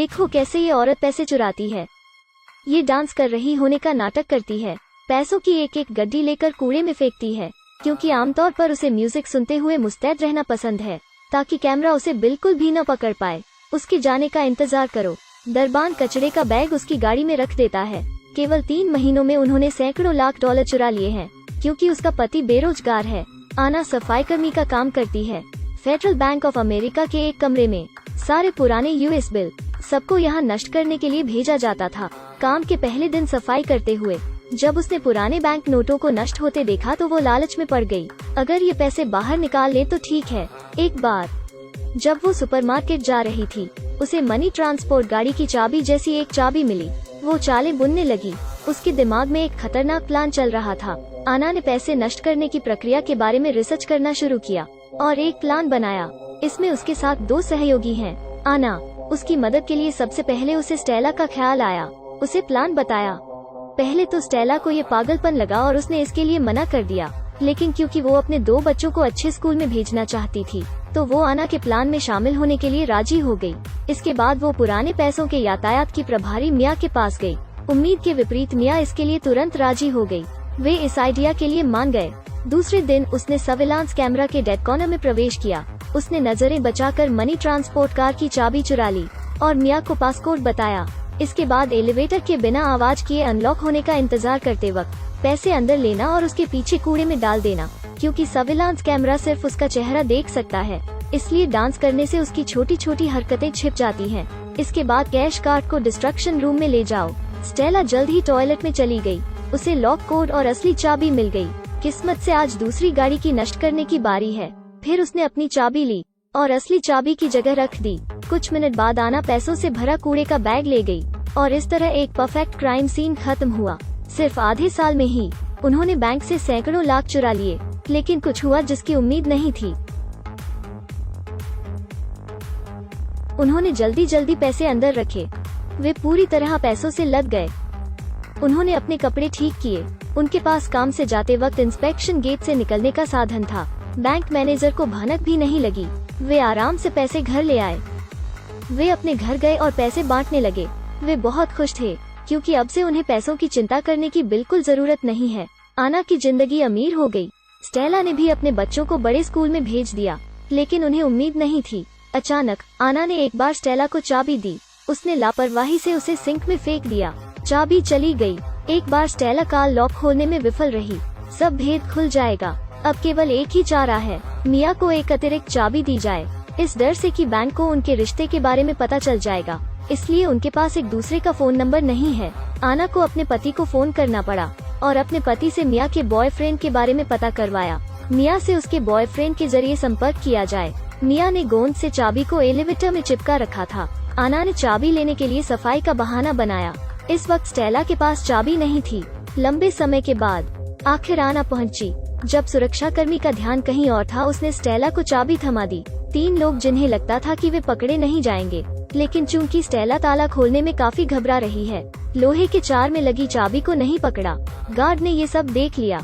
देखो कैसे ये औरत पैसे चुराती है। ये डांस कर रही होने का नाटक करती है। पैसों की एक एक गड्डी लेकर कूड़े में फेंकती है, क्योंकि आमतौर पर उसे म्यूजिक सुनते हुए मुस्तैद रहना पसंद है, ताकि कैमरा उसे बिल्कुल भी न पकड़ पाए। उसके जाने का इंतजार करो। दरबान कचरे का बैग उसकी गाड़ी में रख देता है। केवल 3 महीनों में उन्होंने सैकड़ों लाख डॉलर चुरा लिए हैं, क्योंकि उसका पति बेरोजगार है। आना सफाई कर्मी का काम करती है। फेडरल बैंक ऑफ अमेरिका के एक कमरे में सारे पुराने यूएस बिल सबको यहाँ नष्ट करने के लिए भेजा जाता था। काम के पहले दिन सफाई करते हुए जब उसने पुराने बैंक नोटों को नष्ट होते देखा तो वो लालच में पड़ गई। अगर ये पैसे बाहर निकाल ले तो ठीक है। एक बार जब वो सुपरमार्केट जा रही थी, उसे मनी ट्रांसपोर्ट गाड़ी की चाबी जैसी एक चाबी मिली। वो चालें बुनने लगी। उसके दिमाग में एक खतरनाक प्लान चल रहा था। आना ने पैसे नष्ट करने की प्रक्रिया के बारे में रिसर्च करना शुरू किया और एक प्लान बनाया। इसमें उसके साथ 2 सहयोगी हैं। आना, उसकी मदद के लिए सबसे पहले उसे स्टेला का ख्याल आया। उसे प्लान बताया। पहले तो स्टेला को ये पागलपन लगा और उसने इसके लिए मना कर दिया, लेकिन क्योंकि वो अपने 2 बच्चों को अच्छे स्कूल में भेजना चाहती थी, तो वो आना के प्लान में शामिल होने के लिए राजी हो गई। इसके बाद वो पुराने पैसों के यातायात की प्रभारी मिया के पास गई। उम्मीद के विपरीत मिया इसके लिए तुरंत राजी हो गई। वे इस आइडिया के लिए मान गए। दूसरे दिन उसने सर्विलांस कैमरा के डेड कॉर्नर में प्रवेश किया। उसने नजरें बचाकर मनी ट्रांसपोर्ट कार की चाबी चुरा ली और मिया को पासकोड बताया। इसके बाद एलिवेटर के बिना आवाज किए अनलॉक होने का इंतजार करते वक्त पैसे अंदर लेना और उसके पीछे कूड़े में डाल देना, क्योंकि सर्विलांस कैमरा सिर्फ उसका चेहरा देख सकता है, इसलिए डांस करने से उसकी छोटी छोटी हरकतें छिप जाती हैं। इसके बाद कैश कार्ड को डिस्ट्रक्शन रूम में ले जाओ। स्टेला जल्द ही टॉयलेट में चली गई। उसे लॉक कोड और असली चाबी मिल गई। किस्मत से आज दूसरी गाड़ी की नष्ट करने की बारी है। फिर उसने अपनी चाबी ली और असली चाबी की जगह रख दी। कुछ मिनट बाद आना पैसों से भरा कूड़े का बैग ले गई और इस तरह एक परफेक्ट क्राइम सीन खत्म हुआ। सिर्फ आधे साल में ही उन्होंने बैंक से सैकड़ों लाख चुरा लिए, लेकिन कुछ हुआ जिसकी उम्मीद नहीं थी। उन्होंने जल्दी जल्दी पैसे अंदर रखे। वे पूरी तरह पैसों से लद गए। उन्होंने अपने कपड़े ठीक किए। उनके पास काम से जाते वक्त इंस्पेक्शन गेट से निकलने का साधन था। बैंक मैनेजर को भनक भी नहीं लगी। वे आराम से पैसे घर ले आए। वे अपने घर गए और पैसे बांटने लगे। वे बहुत खुश थे, क्योंकि अब से उन्हें पैसों की चिंता करने की बिल्कुल जरूरत नहीं है। आना की जिंदगी अमीर हो गई। स्टेला ने भी अपने बच्चों को बड़े स्कूल में भेज दिया, लेकिन उन्हें उम्मीद नहीं थी। अचानक आना ने एक बार स्टेला को चाबी दी। उसने लापरवाही से उसे सिंक में फेंक दिया। चाबी चली गई। एक बार स्टेला कार लॉक खोलने में विफल रही। सब भेद खुल जाएगा। अब केवल एक ही चारा है, मिया को एक अतिरिक्त चाबी दी जाए, इस डर से कि बैंक को उनके रिश्ते के बारे में पता चल जाएगा। इसलिए उनके पास एक दूसरे का फोन नंबर नहीं है। आना को अपने पति को फोन करना पड़ा और अपने पति से मिया के बॉयफ्रेंड के बारे में पता करवाया। मिया से उसके बॉयफ्रेंड के जरिए संपर्क किया जाए। मिया ने गोंद से चाबी को एलिवेटर में चिपका रखा था। आना ने चाबी लेने के लिए सफाई का बहाना बनाया। इस वक्त स्टेला के पास चाबी नहीं थी। लंबे समय के बाद आखिर आना पहुंची। जब सुरक्षाकर्मी का ध्यान कहीं और था, उसने स्टेला को चाबी थमा दी। 3 लोग जिन्हें लगता था कि वे पकड़े नहीं जाएंगे, लेकिन चूंकि स्टेला ताला खोलने में काफी घबरा रही है, लोहे के चार में लगी चाबी को नहीं पकड़ा। गार्ड ने ये सब देख लिया।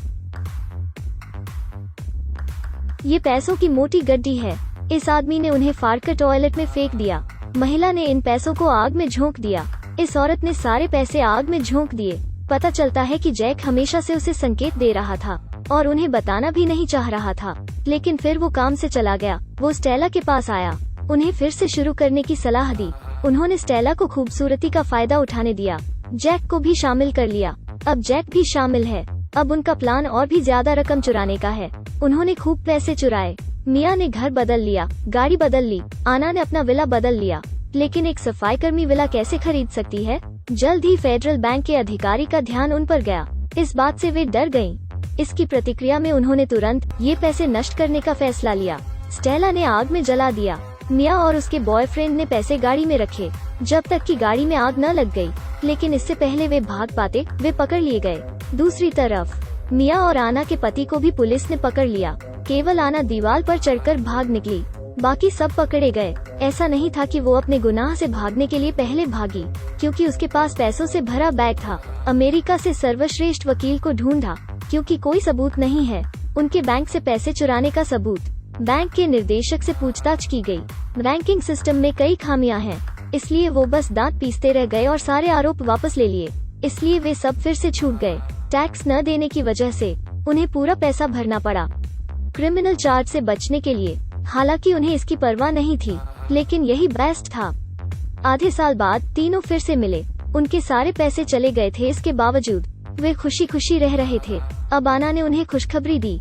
ये पैसों की मोटी गड्डी है। इस आदमी ने उन्हें फाड़कर टॉयलेट में फेंक दिया। महिला ने इन पैसों को आग में झोंक दिया। इस औरत ने सारे पैसे आग में झोंक दिए। पता चलता है कि जैक हमेशा से उसे संकेत दे रहा था और उन्हें बताना भी नहीं चाह रहा था, लेकिन फिर वो काम से चला गया। वो स्टेला के पास आया, उन्हें फिर से शुरू करने की सलाह दी। उन्होंने स्टेला को खूबसूरती का फायदा उठाने दिया। जैक को भी शामिल कर लिया। अब जैक भी शामिल है। अब उनका प्लान और भी ज्यादा रकम चुराने का है। उन्होंने खूब पैसे चुराए। मिया ने घर बदल लिया, गाड़ी बदल ली। आना ने अपना विला बदल लिया, लेकिन एक सफाई कर्मी विला कैसे खरीद सकती है? जल्द ही फेडरल बैंक के अधिकारी का ध्यान उन पर गया। इस बात से वे डर गयीं। इसकी प्रतिक्रिया में उन्होंने तुरंत ये पैसे नष्ट करने का फैसला लिया। स्टेला ने आग में जला दिया। मिया और उसके बॉयफ्रेंड ने पैसे गाड़ी में रखे जब तक कि गाड़ी में आग न लग गई, लेकिन इससे पहले वे भाग पाते, वे पकड़ लिए गए। दूसरी तरफ मिया और आना के पति को भी पुलिस ने पकड़ लिया। केवल आना दीवार पर चढ़कर भाग निकली, बाकी सब पकड़े गए। ऐसा नहीं था कि वो अपने गुनाह से भागने के लिए पहले भागी, क्योंकि उसके पास पैसों से भरा बैग था। अमेरिका से सर्वश्रेष्ठ वकील को ढूंढा, क्योंकि कोई सबूत नहीं है उनके बैंक से पैसे चुराने का सबूत। बैंक के निर्देशक से पूछताछ की गई। बैंकिंग सिस्टम में कई खामियां हैं। इसलिए वो बस दांत पीसते रह गए और सारे आरोप वापस ले लिए। इसलिए वे सब फिर से छूट गए। टैक्स न देने की वजह से उन्हें पूरा पैसा भरना पड़ा क्रिमिनल चार्ज से बचने के लिए। हालांकि उन्हें इसकी परवाह नहीं थी, लेकिन यही बेस्ट था। आधे साल बाद तीनों फिर से मिले। उनके सारे पैसे चले गए थे, इसके बावजूद वे खुशी खुशी रह रहे थे। अब आना ने उन्हें खुशखबरी दी।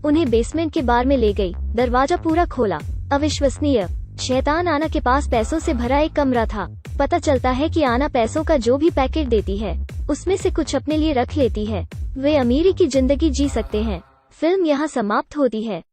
उन्हें बेसमेंट के बार में ले गई। दरवाजा पूरा खोला। अविश्वसनीय। शैतान आना के पास पैसों से भरा एक कमरा था। पता चलता है कि आना पैसों का जो भी पैकेट देती है उसमें से कुछ अपने लिए रख लेती है। वे अमीरी की जिंदगी जी सकते हैं। फिल्म यहाँ समाप्त होती है।